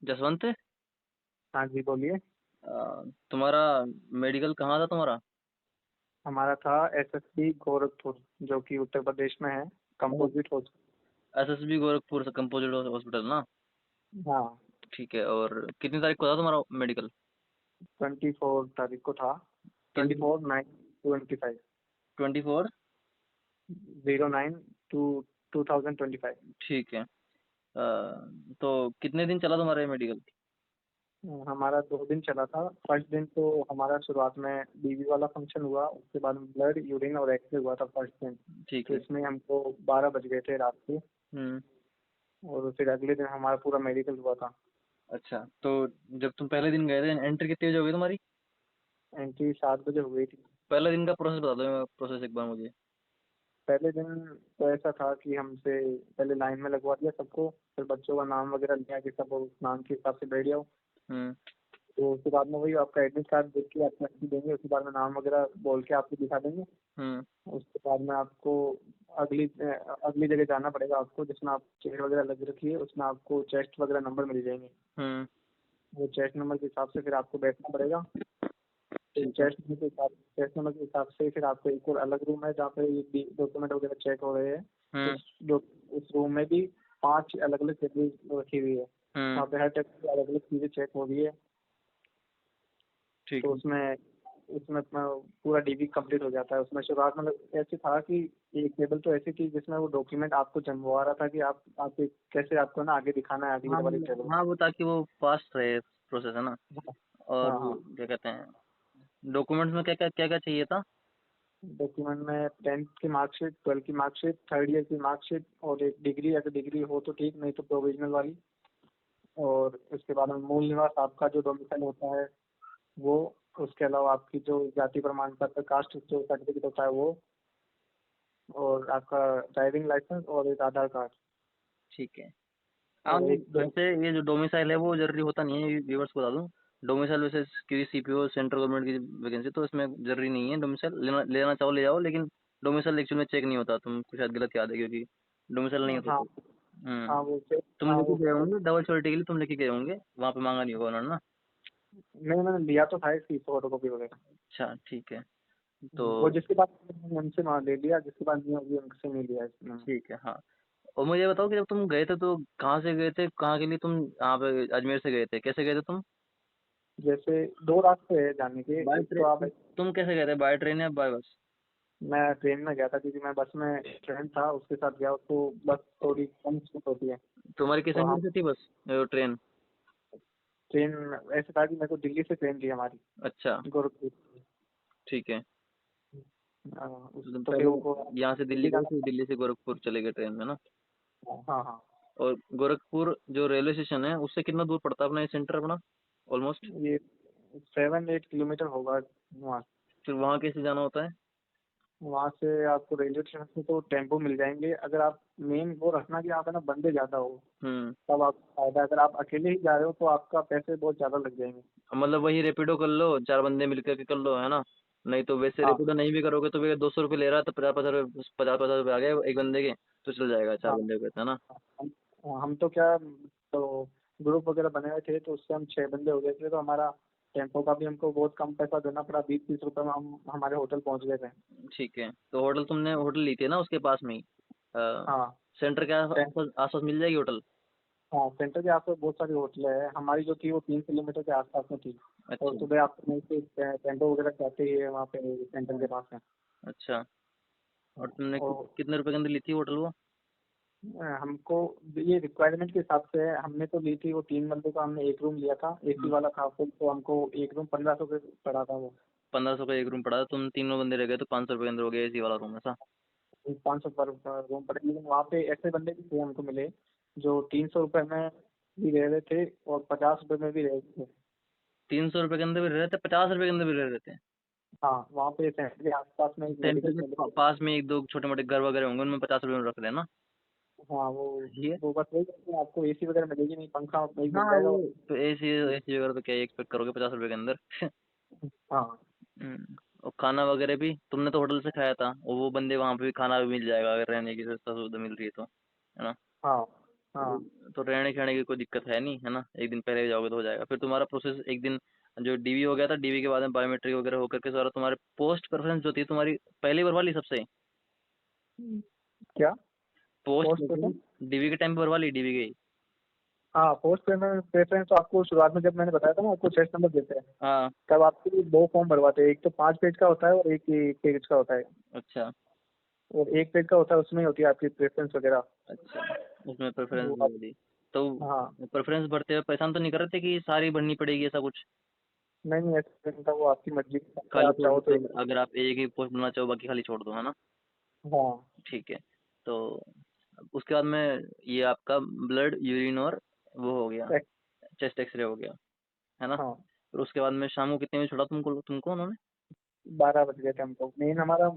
जसवंत। हाँ जी, बोलिए। तुम्हारा मेडिकल कहाँ था तुम्हारा? हमारा था एसएसबी गोरखपुर, जो कि उत्तर प्रदेश में है। Composite hospital. एसएसबी गोरखपुर से कंपोजिट हॉस्पिटल ना? हाँ। ठीक है। और कितनी तारीख को था तुम्हारा मेडिकल? 24 तारीख को था। किस? 24/9/25। 24। 09/2/2025। ठीक है। तो कितने दिन चला तुम्हारा ये मेडिकल? हमारा 2 दिन चला था। फर्स्ट दिन तो हमारा शुरुआत में बीबी वाला फंक्शन हुआ, उसके बाद में ब्लड, यूरिन और एक्सरे हुआ था फर्स्ट दिन। ठीक तो है। इसमें हमको 12 बज गए थे रात के। हम्म। और फिर अगले दिन हमारा पूरा मेडिकल हुआ था। अच्छा, तो जब तुम पहले दिन गए थे, एंट्री कितनी बजे हो गई तुम्हारी? एंट्री 7 बजे हो गई थी। पहले दिन का प्रोसेस बता दो, प्रोसेस एक बार मुझे। पहले दिन तो ऐसा था कि हमसे पहले लाइन में लगवा दिया सबको। फिर बच्चों का नाम वगैरह लिया कि सब उस नाम के हिसाब से बैठ जाओ। हम्म। तो उसके बाद में वही आपका एडमिट कार्ड देख के आपको एंट्री देंगे, उसके बाद में नाम वगैरह बोल के आपको दिखा देंगे। हम्म। उसके बाद में आपको अगली अगली जगह जाना पड़ेगा आपको, जिसमें आप चेयर वगैरह लग रखी है, उसमें आपको चेस्ट वगैरह नंबर मिल जाएंगे। हम्म। वो चेस्ट नंबर के हिसाब से फिर आपको बैठना पड़ेगा। फिर ठीक है। चेस्ट नंबर के हिसाब से फिर आपको एक और अलग रूम है जहाँ पे डॉक्यूमेंट वगैरह चेक हो रहे हैं। हम्म। उस रूम में भी 5 अलग अलग टेबल रखी हुई है। हम्म। वहाँ पे हर टेबल पे अलग अलग चीज़ें चेक हो रही है। ठीक तो है। उसमें उसमें अपना पूरा डीबी कंप्लीट हो जाता है। उसमें शुरुआत में ऐसे था कि एक टेबल तो ऐसी थी जिसमें वो डॉक्यूमेंट आपको जमवा रहा था कि आपके कैसे आपको ना आगे दिखाना है अगली हाँ वाली मतलब, टेबल। हाँ वो ताकि वो फास्ट रहे प्रोसेस, है ना? और हाँ हाँ। क्या कहते हैं, डॉक्यूमेंट्स में क्या क्या चाहिए था? डॉक्यूमेंट में 10th की मार्कशीट, 12th की मार्कशीट, थर्ड ईयर की मार्कशीट और एक डिग्री, अगर डिग्री हो तो ठीक, नहीं तो प्रोविजनल वाली। और उसके बाद में मूल निवास आपका जो डोमिसाइल होता है वो। उसके अलावा आपकी जो जाति प्रमाण पत्र, कास्ट जो सर्टिफिकेट होता है वो। और आपका ड्राइविंग लाइसेंस और एक आधार कार्ड। ठीक है। हाँ और वो एक दो। वैसे ये जो डोमिसाइल है वो जरूरी होता नहीं है, व्यूवर्स को बता दूं। डोमिसाइल वैसे किसी सीपीओ सेंट्रल गवर्नमेंट की वैकेंसी तो इसमें जरूरी नहीं है डोमिसाइल, लेना चाहो ले जाओ, लेकिन डोमिसाइल एक्चुअल में चेक नहीं होता, तुमको शायद गलत याद है क्योंकि डोमिसाइल नहीं होता हाँ तो। हाँ तुम हाँ लेके वो गए होंगे डबल श्योरिटी के लिए, तुम लेके गए होंगे, वहाँ पे मांगा नहीं होगा उन्होंने ना? नहीं, मैंने लिया तो था इसकी फोटो कॉपी वगैरह। अच्छा ठीक है। तो वो जिसके पास उनसे वहाँ ले लिया, जिसके पास नहीं होगी उनसे नहीं लिया इसमें। ठीक है, हाँ। और मुझे ये बताओ कि जब तुम गए थे तो कहाँ से गए थे, कहाँ के लिए तुम यहाँ पे अजमेर से गए थे, कैसे गए थे तुम? जैसे 2 रास्ते हैं जाने के। बाय एक तो आप ट्रेन? तुम कैसे गए थे, बाय ट्रेन या बाय बस? मैं ट्रेन में गया था क्योंकि मैं बस में फ्रेंड था उसके साथ गया, उसको बस थोड़ी कम छूट होती है। तुम्हारी किस तो हम एंगल से थी बस, ट्रेन? ट्रेन, ऐसे था कि मेरे को दिल्ली से ट्रेन थी हमारी, अच्छा गोरखपुर। ठीक है। तो तुम तो फिर पहले वो यहाँ से दिल्ली दिल्ली गए, जाना फिर दिल्ली से गोरखपुर चले गए ट्रेन में ना? था। हाँ हाँ। और गोरखपुर जो रेलवे स्टेशन है उससे कितना दूर पड़ता है अपना ये सेंटर अपना, ऑलमोस्ट? ये 7-8 किलोमीटर होगा वहाँ। फिर वहाँ कैसे जाना होता है? वहाँ से आपको रेलवे स्टेशन से तो टेम्पो मिल जाएंगे। अगर आप मेन वो रखना कि आप है ना बंदे ज़्यादा हो, हम्म। तब आप फायदा। अगर आप अकेले ही जा रहे हो तो आपका पैसे बहुत ज़्यादा लग जाएंगे। मतलब वही रेपिडो कर लो, चार बंदे मिलकर के कर लो, है ना? नहीं तो वैसे हाँ रेपिडो नहीं भी करोगे तो भी 200 रुपये ले रहा है तो 50-50 रुपये, 50-50 रुपये आ गए एक बंदे के, तो चल जाएगा चार हाँ। बंदे को, है ना? हम हम तो क्या, तो ग्रुप वगैरह बने हुए थे तो उससे हम 6 बंदे हो गए थे। तो हमारा टेम्पो का भी हमको बहुत कम पैसा देना पड़ा, 20-30 रुपये में हम हमारे होटल पहुँच गए थे। ठीक है। तो होटल तुमने होटल ली थी ना उसके पास में ही? हाँ। सेंटर के टें- आसपास आसपास मिल जाएगी होटल? हाँ, सेंटर के आसपास बहुत सारी होटलें हैं। हमारी जो थी वो 3 किलोमीटर के आसपास में थी। और अच्छा। सुबह आप नहीं से टेंटो वगैरह जाते ही है वहाँ पे सेंटर के पास है। अच्छा। और तुमने और कितने रुपए के अंदर ली थी होटल वो? हमको ये रिक्वायरमेंट के हिसाब से है। हमने तो ली थी वो 3 बंदों का, हमने एक रूम लिया था, एसी हम्म। वाला था फुल। तो हमको एक रूम 1500 के पड़ा था वो। 1500 का एक रूम पड़ा था, तुम तीनों बंदे रह गए तो 500 रुपये के अंदर हो गया एसी वाला रूम, ऐसा? 500 पर रूम पड़े। लेकिन वहाँ पे ऐसे बंदे भी थे हमको मिले जो 300 रुपये में भी रह रहे थे और 50 रुपये में भी रह रहे थे। 300 रुपये के अंदर भी रह रहे थे, 50 रुपये के अंदर भी रह रहे थे? हाँ, वहाँ पे सेंटर के आसपास में एक सेंटर मेडिकल के कॉलेज। पास में एक दो छोटे मोटे घर वगैरह होंगे, उनमें 50 रुपये में रख लेना। हाँ सही है। वो बस वही है कि आपको एसी वगैरह मिलेगी नहीं, पंखा वही मिल हाँ जाएगा। वो तो एसी एसी वगैरह तो क्या एक्सपेक्ट करोगे 50 रुपये के अंदर? हाँ और खाना वगैरह भी तुमने तो होटल से खाया था, और वो बंदे वहां पे भी खाना भी मिल जाएगा अगर रहने की सस्ता सुविधा मिल रही है तो, है ना? हाँ हाँ तो रहने खाने की कोई दिक्कत है नहीं, है ना? एक दिन पहले जाओगे तो हो जाएगा। फिर तुम्हारा प्रोसेस एक दिन, जो डीवी हो गया था, डीवी के बाद में बायोमेट्रिक वगैरह होकर के सारा तुम्हारे पोस्ट प्रेफरेंस जो थी तुम्हारी, पहली भरवा ली सबसे? क्या post post preference payment. DV के टाइम पे भरवा ली, डीवी गई? हाँ पोस्ट पेमेंट प्रेफरेंस तो आपको शुरुआत में जब मैंने बताया था ना, आपको 6 नंबर देते हैं, हाँ। तब आपके लिए 2 फॉर्म भरवाते हैं, एक तो 5 पेज का होता है और एक पेज का होता है। अच्छा। और 1 पेज का होता है, उसमें होती है आपकी प्रेफरेंस वगैरह। अच्छा, उसमें प्रेफरेंस वो आप, भर दी तो? हाँ प्रेफरेंस भरते हुए परेशान तो नहीं कर रहे थे कि सारी भरनी पड़ेगी ऐसा कुछ? नहीं नहीं ऐसा नहीं था, वो आपकी मर्जी का है, खाली आप छोड़ चाहो सकते तो। हो अगर आप एक ही पोस्ट भरना चाहो, बाकी खाली छोड़ दो, है ना? हाँ ठीक है। तो उसके बाद में ये आपका ब्लड, यूरिन और वो हो गया, एक- चेस्ट एक्सरे हो गया, है ना? हाँ फिर उसके बाद में शाम को कितने बजे छोड़ा तुमको तुमको उन्होंने? 12 बज गए थे हमको। मेन हमारा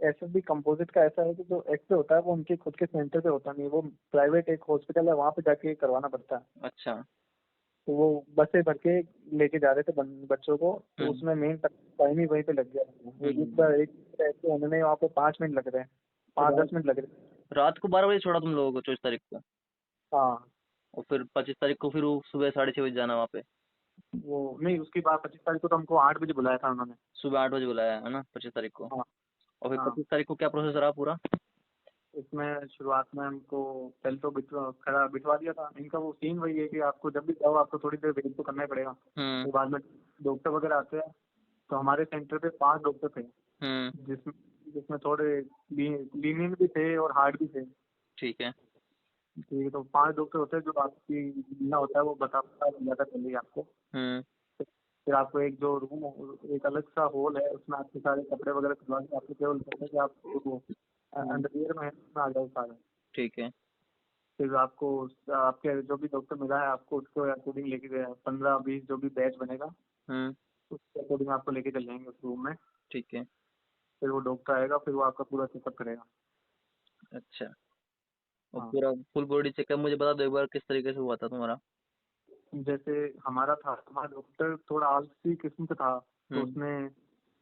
एस एस बी कम्पोजिट का ऐसा है कि जो एक्सरे होता है वो उनके खुद के सेंटर पे होता नहीं, वो प्राइवेट एक हॉस्पिटल है, वहाँ पे जाके करवाना पड़ता है। अच्छा। तो वो बसें भर के लेके जा रहे थे बच्चों को, तो हम्म। उसमें मेन टाइम ही वहीं पे लग गया। वो जिस हम्म। बार एक ऐसे उन्होंने वहाँ पे 5 मिनट लग रहे हैं, तो पाँच रात दस मिनट लग रहे हैं। रात को 12 बजे छोड़ा तुम लोगों को 24 तारीख को? हाँ और फिर 25 तारीख को फिर वो सुबह 6:30 बजे जाना वहाँ पे? वो नहीं, उसके बाद 25 तारीख को तो हमको 8 बजे बुलाया था उन्होंने। सुबह 8 बजे बुलाया है ना 25 तारीख को? हाँ और फिर हाँ। 25 तारीख को क्या प्रोसेस रहा पूरा? इसमें शुरुआत में हमको पहले तो खड़ा बिठवा दिया था। इनका वो सीन वही है कि आपको जब भी जाओ आपको थोड़ी देर वेट तो करना ही पड़ेगा। हम्म। फिर बाद में डॉक्टर वगैरह आते हैं। तो हमारे सेंटर पे 5 डॉक्टर थे, हम्म। जिसमें जिसमें थोड़े लीनियंट भी थे और हार्ड भी थे। ठीक है। ठीक है, तो 5 डॉक्टर होते हैं जो आपकी बिना होता है वो बताता है ज़्यादा चलेगी आपको। हम्म। फिर आपको एक जो रूम, एक अलग सा हॉल है, उसमें आपके सारे कपड़े वगैरह खुलवा के आपको केवल कहते हैं कि आप वो हम्म। अंडरवियर में है, उसमें आ जाओ सारे। ठीक है। फिर आपको आपके जो भी डॉक्टर मिला है आपको उसके अकॉर्डिंग लेके गया, 15-20 जो भी बैच बनेगा हम्म। उसके अकॉर्डिंग आपको लेके चल जाएंगे उस रूम में। ठीक है। फिर वो डॉक्टर आएगा, फिर वो आपका पूरा चेकअप करेगा। अच्छा। और हाँ पूरा फुल बॉडी चेकअप मुझे बता दो एक बार, किस तरीके से हुआ था तुम्हारा? जैसे हमारा डॉक्टर थोड़ा आलसी किस्म का था। तो हम्म। उसने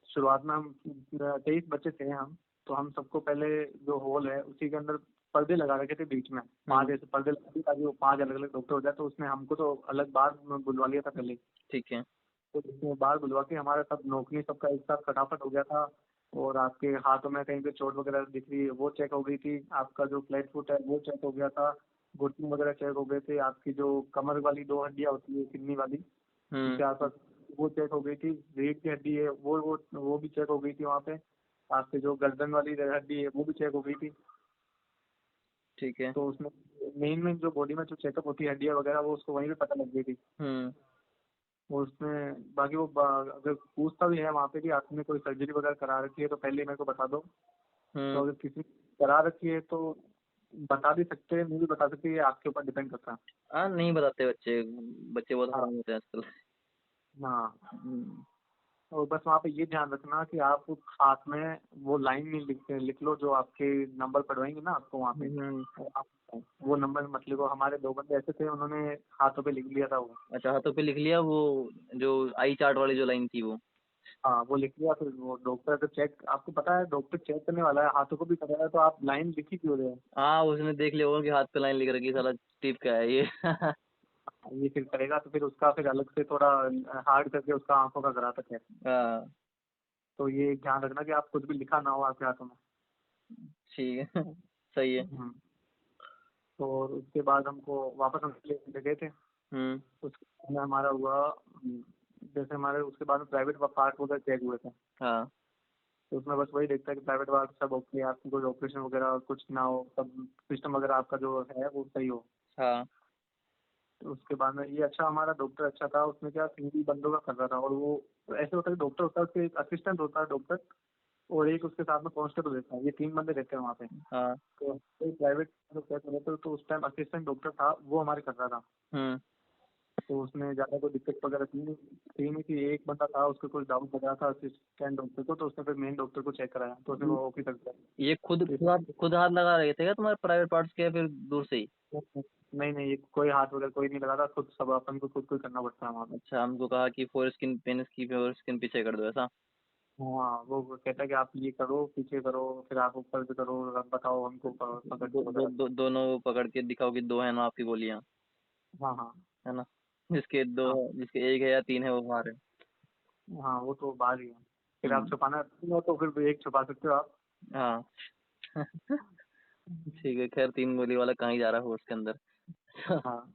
शुरुआत में हम 23 बच्चे थे हम। तो हम सबको पहले जो हॉल है उसी के अंदर पर्दे लगा रखे थे बीच में, 5 हम्म। ऐसे पर्दे लगा दिए ताकि वो 5 अलग अलग डॉक्टर हो जाए। तो उसने हमको तो अलग बार में बुलवा लिया था पहले। ठीक है। तो उसने बाहर बुलवा के हमारा सब नौकरी सबका एक साथ फटाफट हो गया था। और आपके हाथों में कहीं पे चोट वगैरह दिख रही है वो चेक हो गई थी, आपका जो फ्लैट फुट है वो चेक हो गया था, घुटने वगैरह चेक हो गए थे, आपकी जो कमर वाली 2 हड्डियाँ होती है किडनी वाली हम्म। उनके आसपास वो चेक हो गई थी, रीढ़ की हड्डी है वो भी चेक हो गई थी वहाँ पे, आपके जो गर्दन वाली हड्डी है वो भी चेक हो गई थी। ठीक है। तो उसमें मेन मेन जो बॉडी में जो चेकअप होती है हड्डियाँ वगैरह वो उसको वहीं पे पता लग गई थी। हम्म। वो उसमें बाकी अगर पूछता भी है वहाँ पे कि आपने कोई सर्जरी वगैरह करा रखी है तो पहले मेरे को बता दो। तो हम्म। अगर किसी ने करा रखी है तो बता भी सकते हैं, नहीं भी बता सकते, ये आपके ऊपर डिपेंड करता है। हाँ, नहीं बताते बच्चे, बच्चे बहुत हाँ हराम होते हैं आजकल। हाँ। हम्म। और बस वहाँ पे ये ध्यान रखना कि आप हाथ में वो लाइन नहीं लिख लो जो आपके नंबर पड़वाएंगे ना आपको वहाँ पे। हम्म। और आप वो नंबर मत लिखो। हमारे 2 बंदे ऐसे थे उन्होंने हाथों पे लिख लिया था वो। अच्छा, हाथों पे लिख लिया वो, जो आई चार्ट वाली जो लाइन थी वो? हाँ वो लिख लिया। फिर वो डॉक्टर अगर चेक, आपको पता है डॉक्टर चेक करने वाला है, हाथों को भी कर रहा है, तो आप लाइन लिखी क्यों रहे हो। हाँ, उसने देख लिया होगा कि हाथ पे लाइन लिख रखी है, साला टिप का है ये। ये फिर करेगा तो फिर उसका फिर अलग से थोड़ा हार्ड करके उसका आंखों का करा सकते हैं। हाँ। तो ये ध्यान रखना कि आप कुछ भी लिखा ना हो आपके हाथों में। ठीक है। सही है। हम्म। और उसके बाद हमको वापस हम ले गए थे। हम्म। उसके बाद में हमारा हुआ जैसे हमारे उसके बाद में प्राइवेट पार्ट वगैरह चेक हुए थे। हाँ। तो उसमें बस वही देखता है कि प्राइवेट पार्ट सब ओके, आपकी कोई ऑपरेशन वगैरह कुछ ना हो, सब सिस्टम वगैरह आपका जो है वो सही हो। हाँ। तो उसके बाद में ये अच्छा हमारा डॉक्टर अच्छा था, उसने क्या सिंगल बंदों का कर रहा था। और वो ऐसे होता है कि डॉक्टर होता है उसके एक असिस्टेंट होता है डॉक्टर, और एक उसके साथ में कांस्टेबल रहता है, ये 3 बंदे रहते हैं वहाँ पे। हाँ। तो प्राइवेट जो कहते रहते तो उस टाइम असिस्टेंट डॉक्टर था वो हमारे कर रहा था। हम्म। तो उसमें ज़्यादा कोई दिक्कत वगैरह थी नहीं कि एक बंदा था उसको कुछ डाउट लग रहा था असिस्टेंट डॉक्टर को, तो उसने फिर मेन डॉक्टर को चेक कराया तो उसने वो ओके कर दिया। ये खुद तो खुद हाथ खुद हाथ लगा रहे थे क्या तुम्हारे प्राइवेट पार्ट्स के, या फिर दूर से ही? नहीं नहीं, ये कोई हाथ वगैरह कोई नहीं लगा था, खुद सब अपन को खुद को ही करना पड़ता है वहाँ पे। अच्छा, हमको कहा कि फोर स्किन पेन की फोर स्किन पीछे कर दो ऐसा? हाँ वो कहता है कि आप ये करो, पीछे करो, फिर आप ऊपर भी करो, अब बताओ हमको पकड़ दो, के दो, वगैरह। दो, दोनों वो पकड़ के दिखाओ कि दो है ना आपकी गोलियां, हाँ हाँ है ना। जिसके दो हाँ। है, जिसके एक है या तीन है वो बाहर है। हाँ वो तो बाहर ही है। फिर आप हम्म। छुपाना हो तो फिर एक छुपा सकते हो आप। हाँ। ठीक है, खैर तीन गोली वाला कहाँ ही जा रहा है फोर्स के अंदर। हाँ।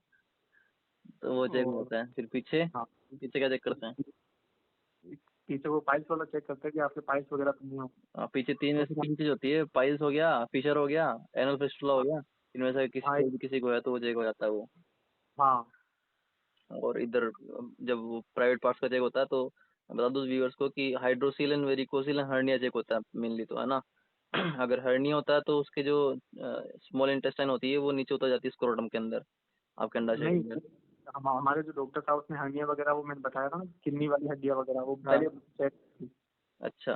तो वो चेक और होता है, फिर पीछे हाँ, पीछे क्या चेक करते हैं। पीछे वो पाइल्स वाला चेक करते हैं कि आपके पाइल्स वगैरह तो नहीं हो। पीछे तीन में तो से फिर तीन चीज होती है, पाइल्स हो गया, फिशर हो गया, एनल फिस्टुला हो हाँ गया। इनमें से किसी हाँ कोई भी किसी को है तो वो चेक हो जाता है वो। हाँ और इधर जब वो प्राइवेट पार्ट्स का चेक होता है तो बता दो व्यूअर्स को कि hydrocele and varicocele and hernia check होता है मेनली, तो है ना। अगर हर्निया होता है तो उसके जो स्मॉल इंटेस्टाइन होती है वो नीचे उतर जाती है स्क्रोटम के अंदर, आपके अंडाशय के नहीं, अंदर। हमारे जो डॉक्टर साहब उसने हर्निया वगैरह वो मैंने बताया था ना, किडनी वाली हड्डियाँ वगैरह वो हाँ। पहले चेक, अच्छा।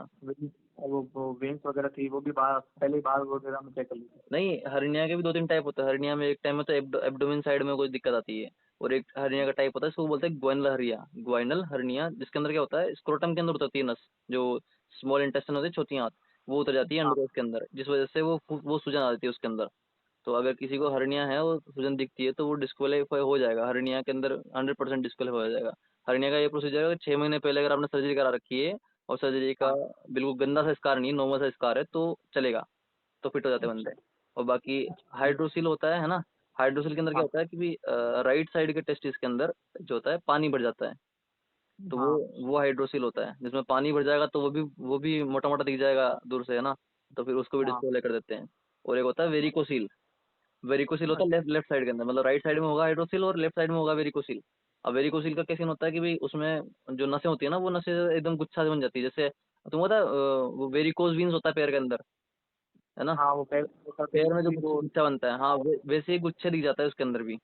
वो वेन्स वगैरह थी वो भी बाहर पहले ही बाहर वगैरह में चेक कर ली थी। नहीं, हर्निया के भी दो तीन टाइप होते हैं। हर्निया में एक टाइम में तो एब्डोमेन साइड में कोई दिक्कत आती है, और एक हर्निया का टाइप होता है इसको बोलते हैं ग्वाइनल हर्निया, जिसके अंदर क्या होता है, स्क्रोटम के अंदर उतरती है नस, जो स्मॉल इंटेस्टाइन होती है, छोटी आंत, वो उतर जाती है हाँ अंडरकोश के अंदर, जिस वजह से वो सूजन आ जाती है उसके अंदर। तो अगर किसी को हर्निया है और सूजन दिखती है तो वो डिस्क्वालीफाई हो जाएगा, हर्निया के अंदर 100% डिस्क्वालीफाई हो जाएगा। हर्निया का ये प्रोसीजर है, 6 महीने पहले अगर आपने सर्जरी करा रखी है और सर्जरी का हाँ। बिल्कुल गंदा सा स्कार नहीं, नॉर्मल सा स्कार है तो चलेगा, तो फिट हो जाते हैं अच्छा। बंदे। और बाकी अच्छा। हाइड्रोसील होता है ना। हाइड्रोसील के अंदर क्या हाँ होता है कि राइट साइड के टेस्टिस के अंदर जो होता है पानी भर जाता है, तो हाँ। वो हाइड्रोसील होता है, जिसमें पानी भर जाएगा तो वो भी मोटा मोटा दिख जाएगा दूर से, है ना। तो फिर उसको भी हाँ। डिस्प्ले कर देते हैं। और एक होता है वेरिकोसील। वेरिकोसील होता है अच्छा। लेफ्ट लेफ्ट साइड के अंदर, मतलब राइट साइड में होगा हाइड्रोसील और लेफ्ट साइड में होगा वेरिकोसील। अब वेरिकोसील का क्या सीन होता है कि भाई उसमें जो नसें होती है ना वो नसें एकदम गुच्छा से बन जाती है, जैसे तुमको पता है वो वेरिकोज वीन्स होता है पैर के अंदर, है ना। हाँ वो पैर वो करते पैर में जो कि गुच्छा वो। गुच्छा बनता है, हाँ वैसे ही गुच्छा दिख जाता है उसके अंदर भी,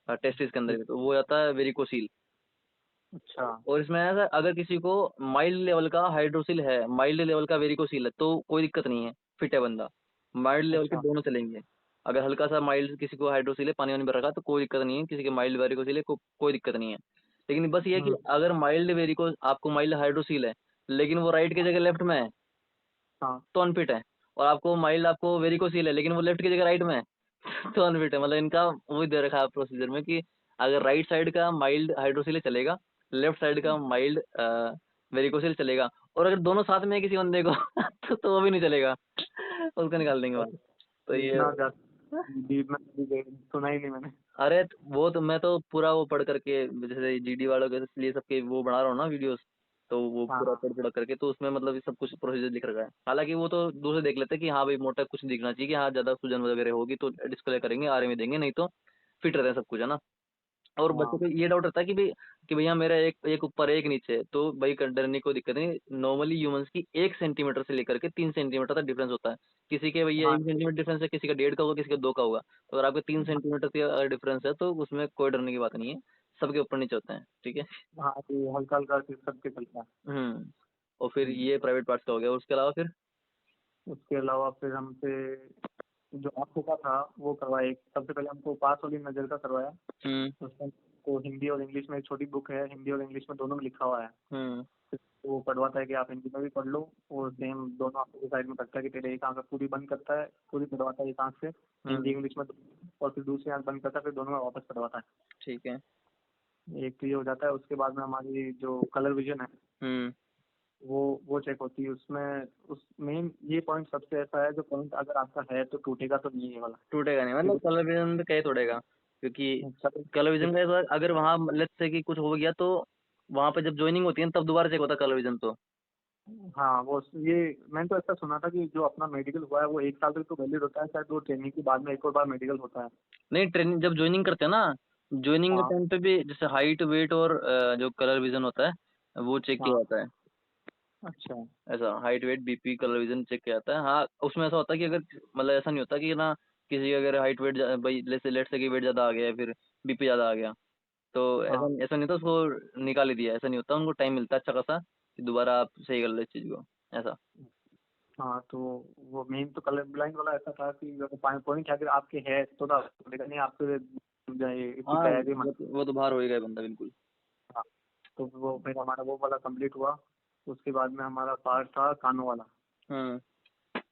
टेस्टिस के अंदर भी, तो वो जाता है वेरिकोसील। अच्छा। और इसमें ऐसा, अगर किसी को माइल्ड लेवल का हाइड्रोसिल है, माइल्ड लेवल का वेरिकोसिल है, तो कोई दिक्कत नहीं है, फिट है बंदा। माइल्ड लेवल के अच्छा। दोनों चलेंगे। अगर हल्का सा माइल्ड किसी को हाइड्रोसिल है, पानी वानी भर रखा है, तो कोई दिक्कत नहीं है, किसी के माइल्ड वेरिकोसिल है कोई दिक्कत नहीं है। लेकिन बस ये है कि हम्म। अगर माइल्ड वेरिको आपको माइल्ड हाइड्रोसिल है, लेकिन वो राइट की जगह लेफ्ट में है, हाँ। तो अनफिट है। और आपको वेरिकोसिल है लेकिन वो लेफ्ट की जगह राइट में है, तो अनफिट है। मतलब इनका वही दे रखा है प्रोसीजर में कि अगर राइट साइड का माइल्ड हाइड्रोसिल चलेगा, लेफ्ट साइड का माइल्ड वेरिकोसिल चलेगा। और अगर दोनों साथ में है किसी बंदे को तो वो भी नहीं चलेगा, उसको निकाल देंगे बाहर। तो ये इतना ज्यादा डीप में कभी सुना ही नहीं मैंने। अरे वो तो मैं तो पूरा वो पढ़ करके, जैसे जीडी वालों के लिए सबके वो बना रहा हूँ ना वीडियोस, तो वो हाँ पूरा हाँ पढ़ करके, तो उसमें मतलब ये सब कुछ प्रोसीजर लिख रखा है। हालांकि वो तो दूर से देख लेते हैं कि हाँ भाई मोटा कुछ दिखना चाहिए, कि हाँ ज्यादा सूजन वगैरह होगी तो डिस्प्ले करेंगे, आरएमए देंगे, नहीं तो फिट रहता है सब कुछ, है ना। और बच्चों हाँ को ये डाउट रहता है कि भैया मेरा एक एक ऊपर एक नीचे है, तो भाई डरने की कोई दिक्कत नहीं। नॉर्मली ह्यूमंस की 1 सेंटीमीटर से लेकर के 3 सेंटीमीटर तक डिफरेंस होता है। किसी के भैया हाँ 1 सेंटीमीटर डिफरेंस है, किसी का 1.5 का होगा, किसी का 2 का होगा। तो अगर आपके 3 सेंटीमीटर का अगर डिफरेंस है तो उसमें कोई डरने की बात नहीं है, सबके ऊपर नीचे होते हैं, ठीक है। हाँ ये हल्का हल्का सबके चलता है। और फिर हम्म। ये प्राइवेट पार्ट्स का हो गया, उसके अलावा फिर उसके अलावा फिर हमसे जो आंखों का था वो करवाया, एक सबसे पहले हमको पास वाली नज़र का करवाया। हम्म उसमें तो हिंदी और इंग्लिश में एक छोटी बुक है, हिंदी और इंग्लिश में दोनों में लिखा हुआ है। हम्म तो वो पढ़वाता है कि आप हिंदी में भी पढ़ लो, और सेम दोनों आंखों के साइड में करता है कि तेरे एक आंख पूरी बंद करता है, पूरी पढ़वाता है एक आंख से हिंदी हम्म इंग्लिश में, और फिर दूसरी आंख बंद करता है, फिर दोनों में वापस पढ़वाता ठीक है। है। एक तो ये हो जाता है। उसके बाद में हमारी जो कलर विजन है हम्म वो चेक होती है। उसमें उस मेन ये पॉइंट सबसे ऐसा है, जो पॉइंट अगर आपका है तो टूटेगा तो नहीं है ये वाला। टूटेगा नहीं, मतलब क्योंकि कलर विजन में कहीं तोड़ेगा, क्योंकि सब कलर विजन का ऐसा, अगर वहाँ लेट्स से कि कुछ हो गया तो वहाँ पे जब ज्वाइनिंग होती है ना, तब दोबारा चेक होता है कलर विजन तो। हाँ वो ये मैंने तो ऐसा सुना था कि जो अपना मेडिकल हुआ है वो एक साल तक तो वैलिड होता है, शायद वो ट्रेनिंग के बाद में एक और बार मेडिकल होता है। नहीं, ट्रेनिंग जब ज्वाइनिंग करते हैं ना, ज्वाइनिंग के हाँ टाइम पे भी जैसे हाइट वेट और जो कलर विजन होता है वो चेक किया हाँ। जाता है। अच्छा। ऐसा height weight BP colour vision check किया जाता है, हाँ। उसमें ऐसा होता है कि अगर मतलब ऐसा नहीं होता कि ना किसी का अगर हाइट वेट भाई लेट से कि वेट ज़्यादा आ गया या फिर बीपी ज़्यादा आ गया, तो ऐसा हाँ ऐसा नहीं होता, उसको निकाल ही दिया, ऐसा नहीं होता, उनको टाइम मिलता है अच्छा खासा कि दोबारा आप सही कर लो इस चीज़ को, ऐसा। हाँ। तो वो मेन तो कलर ब्लाइंड वाला ऐसा था कि पॉइंट अगर आपके है तो आपको देखा नहीं आपके इसकी हाँ तैयारी में। वो तो बाहर हो ही गए बंदा बिल्कुल। हाँ। तो वो फिर हमारा वो वाला कंप्लीट हुआ। उसके बाद में हमारा पार्ट था कानों वाला।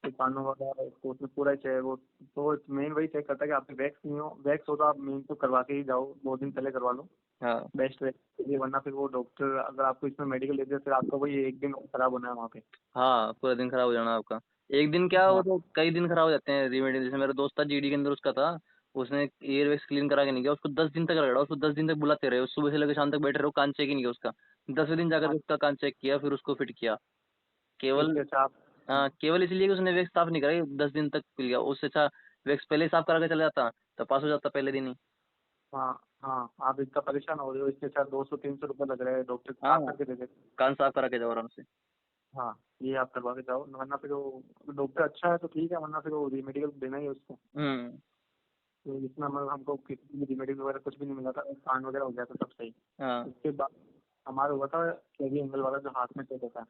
तो कानों वाला तो उसमें पूरा ही चेक वो, तो मेन वही चेक करता है कि आपके वैक्स नहीं हो, वैक्स हो तो आप मेन तो करवा के ही जाओ, 2 दिन पहले करवा लो, हाँ बेस्ट वैक्स के लिए, वरना फिर वो डॉक्टर अगर आपको इसमें मेडिकल दे दे फिर आपका वही एक दिन खराब होना है वहाँ पे। हाँ, पूरा दिन खराब हो जाना आपका। एक दिन क्या, वो हाँ तो कई दिन खराब हो जाते हैं रेमेडी। जैसे मेरा दोस्त था जीडी के अंदर, उसका था, उसने एयरवेक्स क्लीन करा के नहीं गया, उसको 10 दिन तक रगड़ा, उसको 10 दिन तक बुलाते रहे, सुबह से लेकर शाम तक बैठे रहो, कान चेक ही नहीं किया उसका। 10वें दिन जाकर हाँ, के उसका कान चेक किया, फिर उसको फिट किया। केवल इससे अच्छा आप, हाँ, केवल इसलिए कि उसने वैक्स साफ नहीं कराई, 10 दिन तक पिल गया। उससे अच्छा वैक्स पहले ही साफ करा के चला जाता तो पास हो जाता पहले दिन ही। हाँ हाँ, आप इतना परेशान हो रहे हो, इसके साथ 200-300 रुपये लग रहे हैं, डॉक्टर हाँ, साफ करके दे देते। कान साफ करा के जाओ आराम से। हाँ, ये आप करवा के जाओ, वरना फिर वो डॉक्टर अच्छा है तो ठीक है, वरना फिर वो रेमेडिकल देना ही है उसको। हम्म। तो इसमें मतलब हमको किसी भी रेमेडिकल वगैरह कुछ भी नहीं मिला था, कान वगैरह हो गया था सब सही। हाँ। उसके बाद हमारा हुआ था कैरी एंगल वाला, जो हाथ में चेक होता है।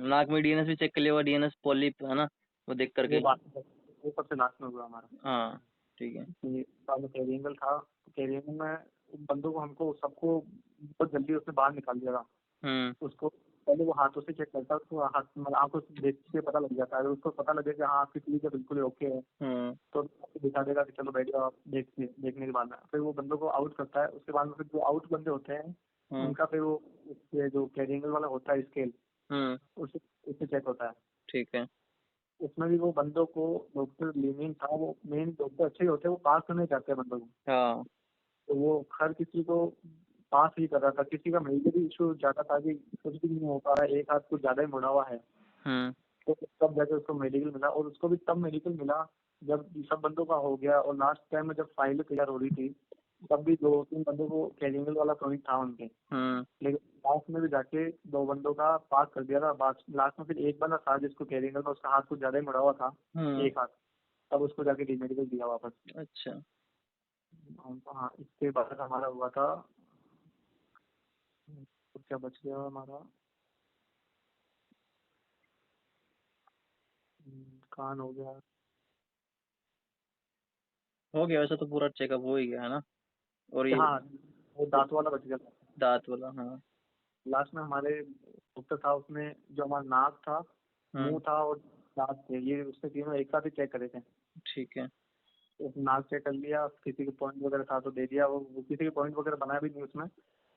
नाक में डीएनएस भी चेक कर लिया होगा, डीएनएस पॉलिप है ना, वो देख वो करके। बात, वो सबसे लास्ट में हुआ हमारा। हाँ ठीक है। कि साल में कैरी एंगल था, तो कैरी एंगल में बंदों को हमको सबको बहुत जल्दी उससे बाहर निकाल दिया था। हम्म। उसको पहले वो हाथों से चेक करता है, उसको हाथ मतलब आंखों से देख के पता लग जाता है, अगर उसको पता लगे कि हाँ आपकी चीज है बिल्कुल ओके है, हम्म। तो आपको दिखा देगा कि चलो बैठिए आप, देखने के बाद में फिर वो बंदों को आउट करता है। उसके बाद में फिर जो आउट बंदे होते हैं हम्म। उनका फिर वो उसके जो कैरिंगल वाला होता है स्केल, हम्म। उससे उससे चेक होता है। ठीक है। उसमें भी वो बंदों को डॉक्टर लीनियन था, वो मेन डॉक्टर अच्छे ही होते हैं, वो पास करना ही चाहते हैं बंदों को। हाँ। तो वो हर किसी को पास ही कर रहा था, किसी का मेडिकल इशू ज्यादा था कि कुछ भी नहीं हो पा रहा है, एक हाथ कुछ ज्यादा ही मुड़ा हुआ है, हम्म। तो तब जाके उसको मेडिकल मिला। और उसको भी तब मेडिकल मिला जब सब बंदों का हो गया, और लास्ट टाइम में जब फाइल तैयार हो रही थी तब भी 2-3 बंदों को कैजुअल वाला पॉइंट था उनके, हम्म। लेकिन लास्ट में भी जाके 2 बंदों का पास कर दिया था। लास्ट में फिर एक बंदा था जिसको कैरिंगल में उसका हाथ कुछ ज्यादा ही मुड़ा हुआ था, हम्म। एक हाथ, तब उसको जाके डी मेडिकल दिया वापस। अच्छा। हाँ, इसके बाद हमारा हुआ था, तो क्या बच गया हमारा, कान हो गया। हो गया वैसे तो, पूरा चेकअप हो ही गया है ना। और ये हाँ, वो दांत वाला बच गया था। दांत वाला, हाँ। लास्ट में हमारे डॉक्टर था, उसने जो हमारा नाक था, मुंह हम्म। था और दांत थे, ये उसने तीनों एक साथ ही चेक करे थे। ठीक है। तो नाक चेक कर लिया, किसी के पॉइंट वगैरह था तो दे दिया, वो किसी के पॉइंट वगैरह बनाया भी नहीं उसमें।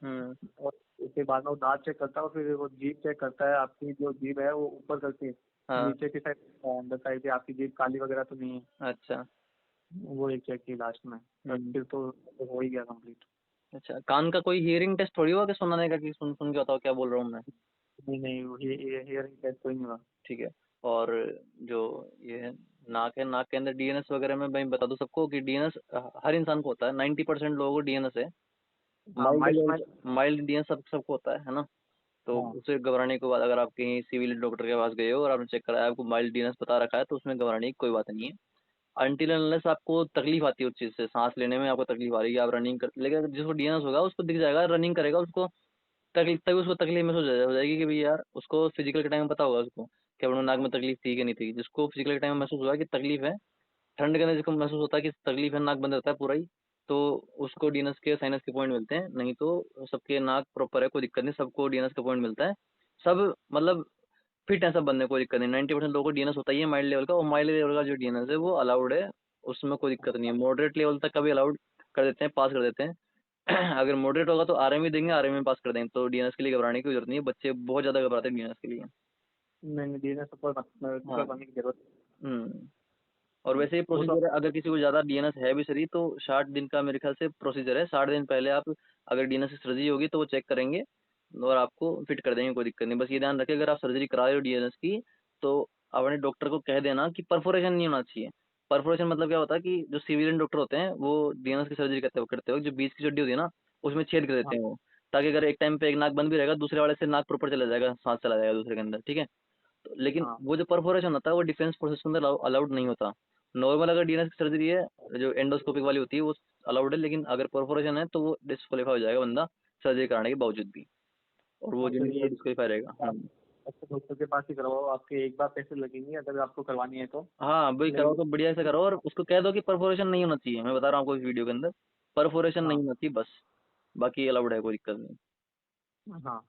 हम्म। और उसके बाद में वो दांत चेक करता है, और फिर वो जीभ चेक करता है, आपकी जो जीभ है वो ऊपर करके हाँ। नीचे की साइड, अंदर साइड से आपकी जीभ काली वगैरह तो नहीं है। अच्छा। वो एक चेक की लास्ट में, बस हम्म। फिर तो हो ही गया कंप्लीट। अच्छा, कान का कोई हियरिंग टेस्ट थोड़ी हुआ कि सुनाने का, कि सुन सुन के बताओ क्या बोल रहा हूँ मैं। नहीं नहीं, ये हियरिंग टेस्ट कोई नहीं हुआ। ठीक है। और जो ये है, नाक है, नाक के अंदर डीएनएस वगैरह में मैं बता दूं सबको कि डीएनएस हर इंसान को होता है, 90% लोगों को डीएनएस है। हाँ, mild mild mild. Mild DNS सबको होता है ना। तो हाँ उसे घबराने के बाद, अगर आप कहीं सिविल डॉक्टर के पास गए हो और आपने चेक कराया, आपको माइल्ड डीएनएस बता रखा है, तो उसमें घबराने की कोई बात नहीं है। अनटिल अनलेस आपको तकलीफ आती है उस चीज़ से, सांस लेने में आपको तकलीफ आ रही है, आप रनिंग कर, लेकिन अगर जिसको डीएनएस होगा उसको दिख जाएगा, रनिंग करेगा, उसको तकलीफ, तभी उसको तकलीफ महसूस हो जाएगी कि भाई यार, उसको फिजिकल के टाइम में पता होगा उसको कि अपने नाक में तकलीफ थी कि नहीं थी। जिसको फिजिकल के टाइम में महसूस हुआ कि तकलीफ है, ठंड के अंदर जिसको महसूस होता है कि तकलीफ है, नाक बंद रहता है पूरा ही, तो उसको डीएनएस के साइनस के पॉइंट मिलते हैं। नहीं तो सबके नाक प्रॉपर है, कोई दिक्कत नहीं, सबको डीएनएस का पॉइंट मिलता है। सब मतलब फिट है सब बंदे, कोई दिक्कत नहीं। 90% लोगों को डीएनएस होता ही है माइल्ड लेवल का, और माइल्ड लेवल का जो डीएनएस है वो अलाउड है, उसमें कोई दिक्कत नहीं है। मॉडरेट लेवल तक का भी अलाउड कर देते हैं, पास कर देते हैं। अगर मॉडरेट होगा तो आरएमई देंगे, आरएमई में पास कर देंगे, तो डीएनएस के लिए घबराने की जरूरत नहीं है। बच्चे बहुत ज्यादा घबराते हैं डीएनएस के लिए। नहीं, डीएनएस हाँ। करवाने की जरूरत हम्म। और नहीं। वैसे ही वो तो, प्रोसीजर है, अगर किसी को ज्यादा डीएनएस है भी शरीर, तो 60 दिन का मेरे ख्याल से प्रोसीजर है। 60 दिन पहले आप, अगर डीएनएस की सर्जरी होगी तो वो चेक करेंगे और आपको फिट कर देंगे, कोई दिक्कत नहीं। बस ये ध्यान रखें, अगर आप सर्जरी करा रहे हो डीएनएस की, तो अपने डॉक्टर को कह देना कि परफोरेशन नहीं होना चाहिए। परफोरेशन मतलब क्या होता है कि जो सिविलियन डॉक्टर होते हैं वो डीएनएस की सर्जरी करते हो जो बीच की चड्डी होती है ना, उसमें छेद कर देते हाँ हैं वो, ताकि अगर एक टाइम पे एक नाक बंद भी रहेगा, दूसरे वाले से नाक प्रॉपर चला जाएगा, सांस चला जाएगा दूसरे के अंदर, ठीक है। तो लेकिन हाँ, वो जो परफोरेशन होता है वो डिफेंस प्रोसेस के अंदर अलाउड नहीं होता। नॉर्मल अगर डीएनएस की सर्जरी है, जो एंडोस्कोपिक वाली होती है, वो अलाउड है, लेकिन अगर परफोरेशन है तो वो डिस्क्वालीफाई हो जाएगा बंदा, सर्जरी कराने के बावजूद भी, और वो हाँ, तो जिंदगी ये डिस्क्वालीफाई रहेगा। आप अच्छे डॉक्टर के पास ही करवाओ, आपके एक बार पैसे लगेंगे अगर आपको करवानी है तो। हाँ भाई, कराओ लेकिन तो बढ़िया से कराओ, और उसको कह दो कि परफोरेशन नहीं होना चाहिए, मैं बता रहा हूँ आपको इस वीडियो के अंदर, परफोरेशन नहीं हाँ होना चाहिए बस, बाकी अलाउड है, कोई दिक्कत नहीं। हाँ,